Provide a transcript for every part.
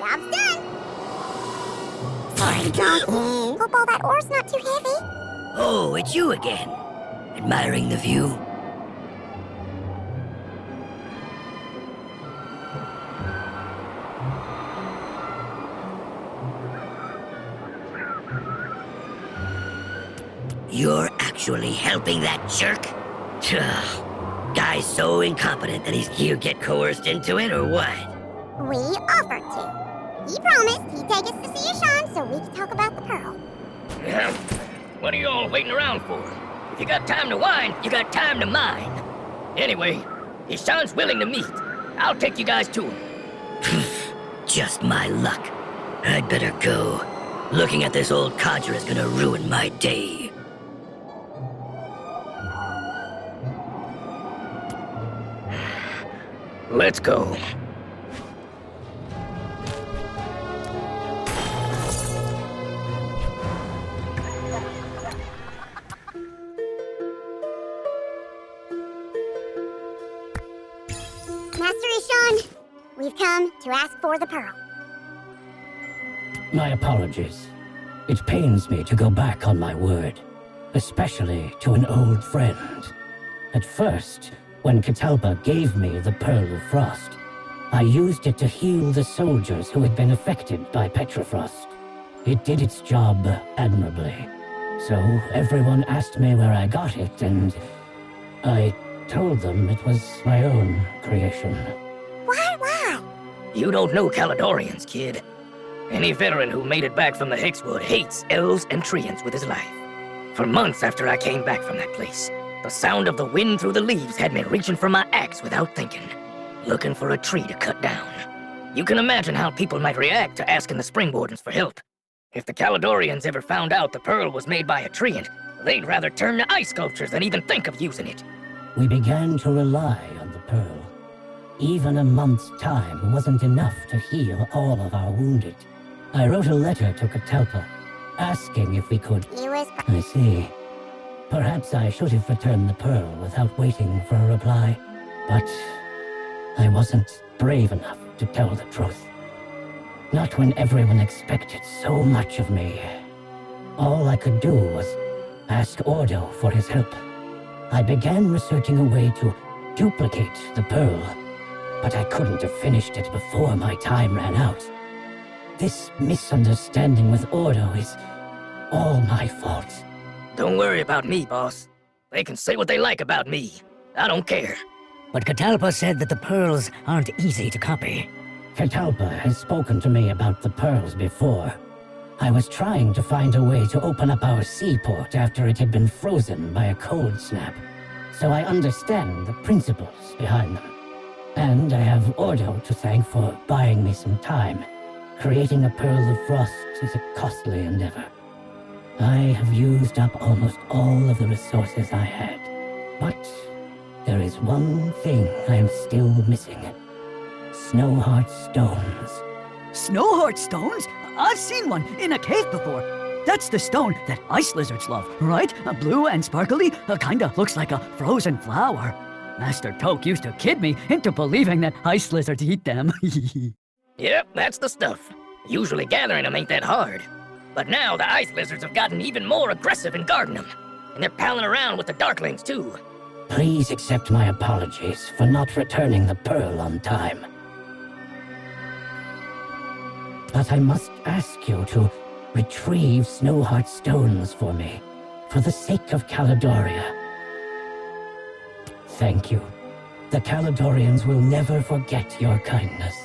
Job's done. Sorry, Donkey. Hope all that ore's not too heavy. Oh, it's you again. Admiring the view? You're actually helping that jerk? Guy's so incompetent that he'll get coerced into it, or what? We offered to. He promised he'd take us to see Ishan so we could talk about the pearl. Yeah. What are you all waiting around for? If you got time to whine, you got time to mine. Anyway, Ishan's willing to meet. I'll take you guys to him. Just my luck. I'd better go. Looking at this old codger is gonna ruin my day. Let's go. Master Ishan, we've come to ask for the pearl. My apologies. It pains me to go back on my word, especially to an old friend. At first, when Catalpa gave me the Pearl of Frost, I used it to heal the soldiers who had been affected by Petrofrost. It did its job admirably. So everyone asked me where I got it, and I told them it was my own creation. Why? You don't know Caledonians, kid. Any veteran who made it back from the Hexwood hates elves and treants with his life. For months after I came back from that place, the sound of the wind through the leaves had me reaching for my axe without thinking, looking for a tree to cut down. You can imagine how people might react to asking the Spring Wardens for help. If the Caledonians ever found out the pearl was made by a treant, they'd rather turn to ice sculptures than even think of using it. We began to rely on the Pearl. Even a month's time wasn't enough to heal all of our wounded. I wrote a letter to Catalpa, asking if we could... He was... I see. Perhaps I should have returned the pearl without waiting for a reply, but I wasn't brave enough to tell the truth. Not when everyone expected so much of me. All I could do was ask Ordo for his help. I began researching a way to duplicate the pearl, but I couldn't have finished it before my time ran out. This misunderstanding with Ordo is all my fault. Don't worry about me, boss. They can say what they like about me. I don't care. But Catalpa said that the pearls aren't easy to copy. Catalpa has spoken to me about the pearls before. I was trying to find a way to open up our seaport after it had been frozen by a cold snap. So I understand the principles behind them. And I have Ordo to thank for buying me some time. Creating a Pearl of Frost is a costly endeavor. I have used up almost all of the resources I had. But there is one thing I am still missing. Snowheart stones. Snowheart stones? I've seen one in a cave before. That's the stone that ice lizards love, right? Blue and sparkly, kinda looks like a frozen flower. Master Toke used to kid me into believing that ice lizards eat them. Yep, that's the stuff. Usually gathering them ain't that hard. But now the ice lizards have gotten even more aggressive in guarding them. And they're palling around with the darklings too. Please accept my apologies for not returning the pearl on time. But I must ask you to retrieve Snowheart stones for me, for the sake of Caledoria. Thank you. The Caledorians will never forget your kindness.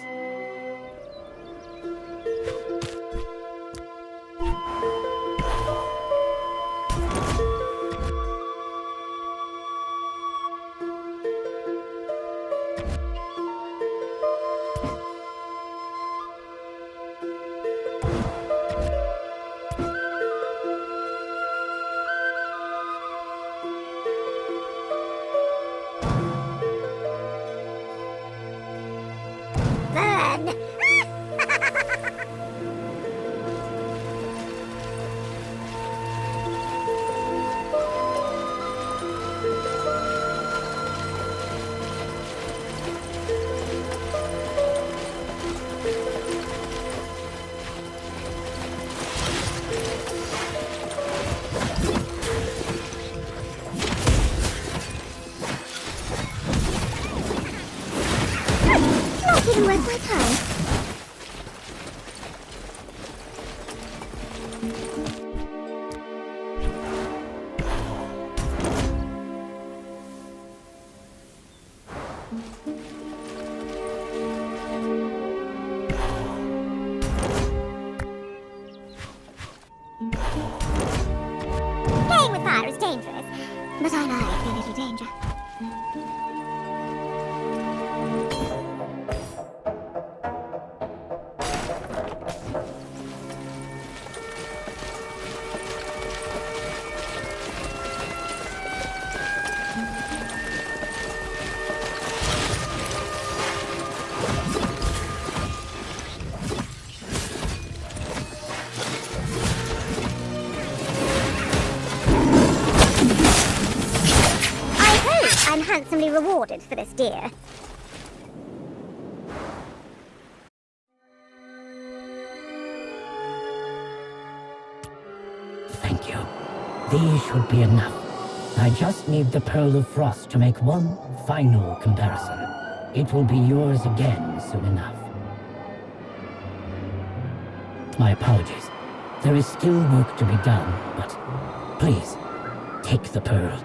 worth my time. Playing with fire is dangerous, but I like a little danger. I'm handsomely rewarded for this, dear. Thank you. These should be enough. I just need the Pearl of Frost to make one final comparison. It will be yours again soon enough. My apologies. There is still work to be done, but please, take the Pearl.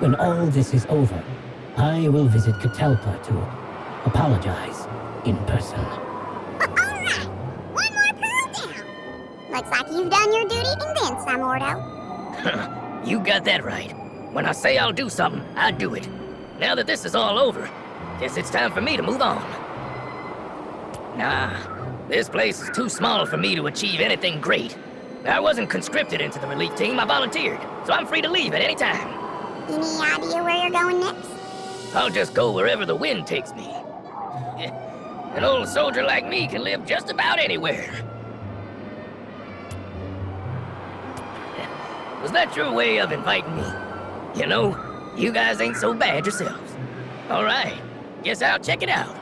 When all this is over, I will visit Catalpa to apologize in person. Alright, one more pearl down. Looks like you've done your duty and then some, Ordo. You got that right. When I say I'll do something, I do it. Now that this is all over, guess it's time for me to move on. Nah, this place is too small for me to achieve anything great. I wasn't conscripted into the relief team, I volunteered, so I'm free to leave at any time. Any idea where you're going next? I'll just go wherever the wind takes me. An old soldier like me can live just about anywhere. Was that your way of inviting me? You know, you guys ain't so bad yourselves. All right, guess I'll check it out.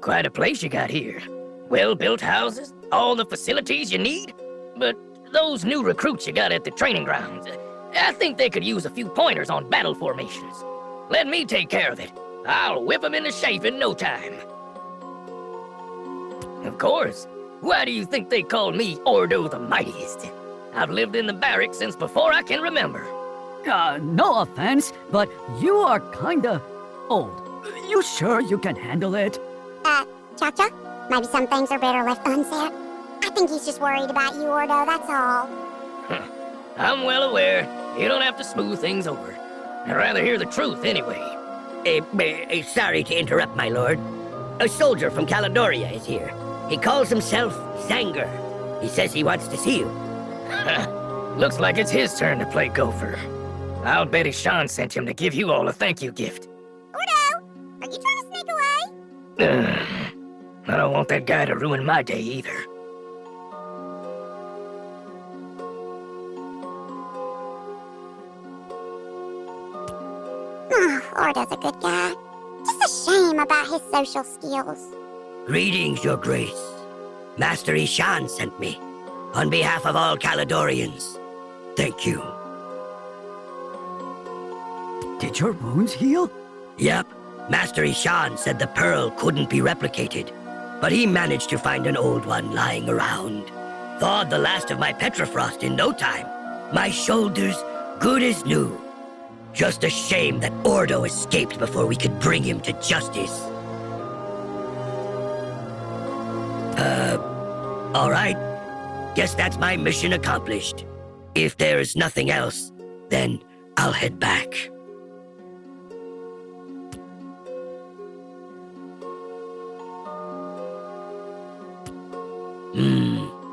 Quite a place you got here. Well-built houses, all the facilities you need. But those new recruits you got at the training grounds, I think they could use a few pointers on battle formations. Let me take care of it. I'll whip him into shape in no time. Of course. Why do you think they call me Ordo the Mightiest? I've lived in the barracks since before I can remember. No offense, but you are kinda old. You sure you can handle it? Cha-Cha? Maybe some things are better left unsaid. I think he's just worried about you, Ordo, that's all. I'm well aware. You don't have to smooth things over. I'd rather hear the truth anyway. Sorry to interrupt, my lord. A soldier from Caledoria is here. He calls himself Zanger. He says he wants to see you. Looks like it's his turn to play gopher. I'll bet Ishan sent him to give you all a thank you gift. Ordo, are you trying to sneak away? I don't want that guy to ruin my day either. Oh, Ordo's a good guy. Just a shame about his social skills. Greetings, your grace. Master Ishan sent me. On behalf of all Caledorians. Thank you. Did your wounds heal? Yep. Master Ishan said the pearl couldn't be replicated, but he managed to find an old one lying around. Thawed the last of my petrifrost in no time. My shoulders good as new. Just a shame that Ordo escaped before we could bring him to justice. All right. Guess that's my mission accomplished. If there's nothing else, then I'll head back.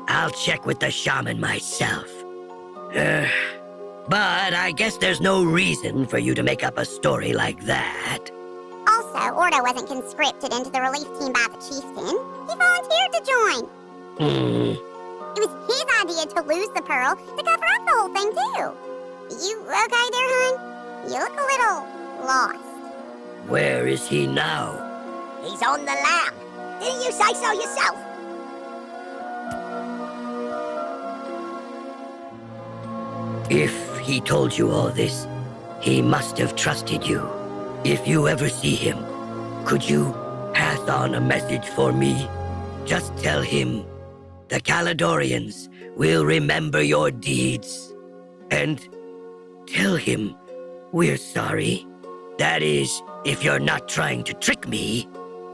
I'll check with the shaman myself. But I guess there's no reason for you to make up a story like that. Also, Ordo wasn't conscripted into the relief team by the chieftain. He volunteered to join. It was his idea to lose the pearl to cover up the whole thing, too. You okay there, hon? You look a little lost. Where is he now? He's on the lam. Didn't you say so yourself? If he told you all this, he must have trusted you. If you ever see him, could you pass on a message for me? Just tell him the Caledorians will remember your deeds. And tell him we're sorry. That is, if you're not trying to trick me.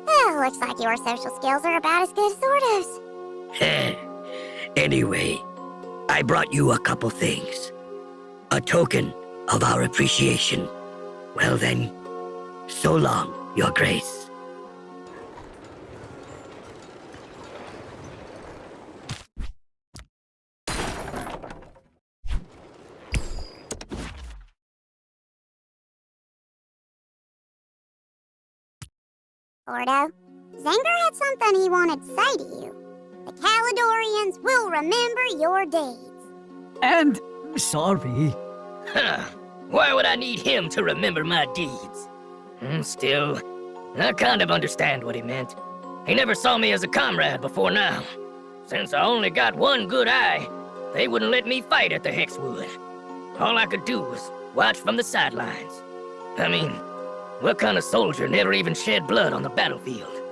Oh, looks like your social skills are about as good as Ordo's. Anyway, I brought you a couple things. A token of our appreciation. Well then, so long, Your Grace. Ordo, Zanger had something he wanted to say to you. The Caledorians will remember your deeds. And sorry. Huh. Why would I need him to remember my deeds? Still, I kind of understand what he meant. He never saw me as a comrade before now. Since I only got one good eye, they wouldn't let me fight at the Hexwood. All I could do was watch from the sidelines. I mean, what kind of soldier never even shed blood on the battlefield?